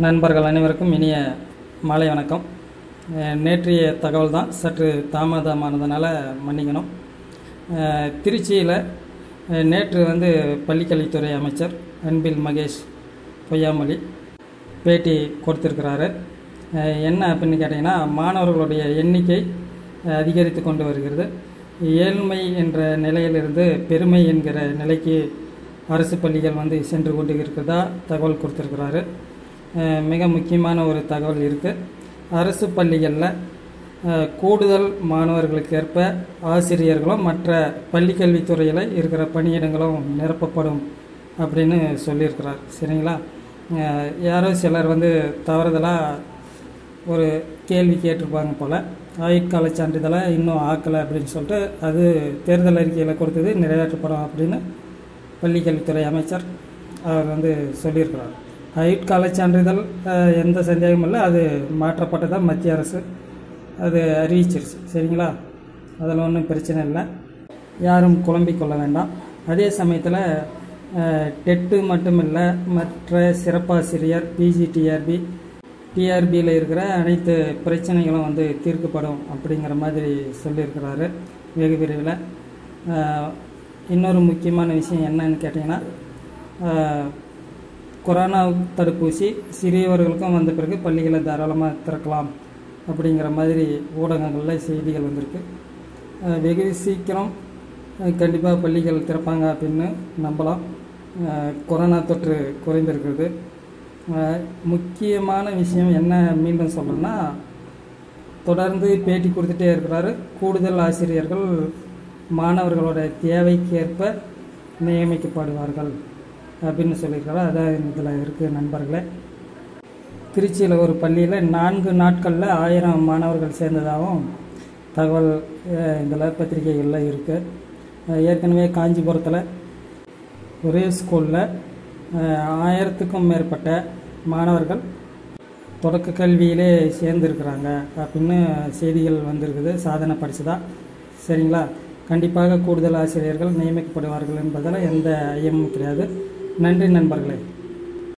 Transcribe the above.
நண்பர்கள் அனைவருக்கும் இனிய மாலை வணக்கம். நேற்றைய தகவல் தான் சற்று தாமதமானதுனால மன்னிக்கணும். திருச்சியில் நேற்று பள்ளிக்கல்வித்துறை அமைச்சர் அன்பில் மகேஷ் பொய்யாமொழி பேட்டி கொடுத்திருக்கிறாரு. என்ன அப்படின்னு கேட்டிங்கன்னா, மாணவர்களுடைய எண்ணிக்கை அதிகரித்து கொண்டு வருகிறது. ஏழ்மை என்ற நிலையிலிருந்து பெருமை என்கிற நிலைக்கு அரசு பள்ளிகள் சென்று கொண்டு இருக்கிறதா தகவல் கொடுத்துருக்கிறாரு. மிக முக்கியமான ஒரு தகவல் இருக்குது. அரசு பள்ளிகளில் கூடுதல் மாணவர்களுக்கு ஏற்ப ஆசிரியர்களும் மற்ற பள்ளிக்கல்வித்துறையில் இருக்கிற பணியிடங்களும் நிரப்பப்படும் அப்படின்னு சொல்லியிருக்கிறார். சரிங்களா? யாரோ சிலர் தவறுதலாக ஒரு கேள்வி கேட்டிருப்பாங்க போல், ஆயுட்கால சான்றிதழை இன்னும் ஆக்கலை அப்படின்னு சொல்லிட்டு அது தேர்தல் அறிக்கையில் கொடுத்தது நிறைவேற்றப்படும் அப்படின்னு பள்ளிக்கல்வித்துறை அமைச்சர் அவர் சொல்லியிருக்கிறார். ஆயுட்கால சான்றிதழ் எந்த சந்தேகமும் இல்லை, அது மாற்றப்பட்டதாக மத்திய அரசு அது அறிவிச்சிருச்சு. சரிங்களா? அதில் ஒன்றும் பிரச்சனை இல்லை, யாரும் குழம்பிக்கொள்ள வேண்டாம். அதே சமயத்தில் டெட்டு மட்டும் இல்லை, மற்ற சிறப்பாசிரியர் பிஜிடிஆர்பி டிஆர்பியில் இருக்கிற அனைத்து பிரச்சனைகளும் தீர்க்கப்படும் அப்படிங்கிற மாதிரி சொல்லியிருக்கிறாரு வெகு விரைவில். இன்னொரு முக்கியமான விஷயம் என்னன்னு கேட்டிங்கன்னா, கொரோனா தடுப்பூசி சிறியவர்களுக்கும் வந்த பிறகு பள்ளிகளை தாராளமாக திறக்கலாம் அப்படிங்கிற மாதிரி ஊடகங்களில் செய்திகள் வந்திருக்கு. வெகு சீக்கிரம் கண்டிப்பாக பள்ளிகள் திறப்பாங்க அப்படின்னு நம்பலாம். கொரோனா தொற்று குறைந்திருக்கிறது. முக்கியமான விஷயம் என்ன மீண்டும் சொல்கிறேன்னா, தொடர்ந்து பேட்டி கொடுத்துட்டே இருக்கிறாரு. கூடுதல் ஆசிரியர்கள் மாணவர்களோட தேவைக்கேற்ப நியமிக்கப்படுவார்கள் அப்படின்னு சொல்லியிருக்காரு. அதான் இதில் இருக்குது நண்பர்களே. திருச்சியில் ஒரு பள்ளியில் 4 நாட்களில் 1000 மாணவர்கள் சேர்ந்ததாகவும் தகவல் இதில் பத்திரிகைகளில் இருக்குது. ஏற்கனவே காஞ்சிபுரத்தில் ஒரே ஸ்கூலில் 1000க்கும் மேற்பட்ட மாணவர்கள் தொடக்க கல்வியிலே சேர்ந்துருக்கிறாங்க அப்படின்னு செய்திகள் வந்திருக்குது. சாதனை படித்ததா. சரிங்களா? கண்டிப்பாக கூடுதல் ஆசிரியர்கள் நியமிக்கப்படுவார்கள் என்பதில் எந்த ஐயமும் கிடையாது. நன்றி நண்பர்களே.